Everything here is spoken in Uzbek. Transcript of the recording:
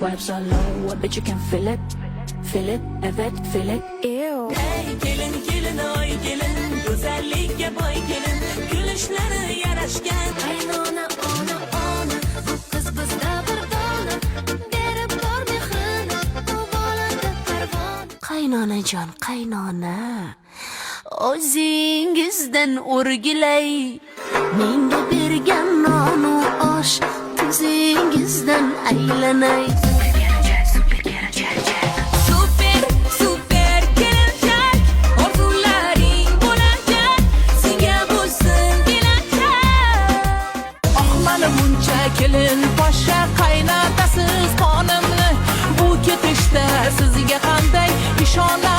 Vibes are low, I bet you can feel it. Feel it, evet, feel it. Ew. Hey gelin gelin oy gelin, güzellikka boy gelin, gülüşleri yaraşgan. Qaynona ona bu qiz bizda bir dona, berib bor mehrini, u bolada parvona. Qaynonajon, qaynona, o'zingizdan o'rgilay, menga bergan nonu osh, tuzingizdan aylanay. Super super gelecek, orzularing bo'lajak, senga bo'lsin kelajak. Oh mana buncha kelin poshsha qaynotasiz xonimni, bu ketishda sizga qanday ishonay?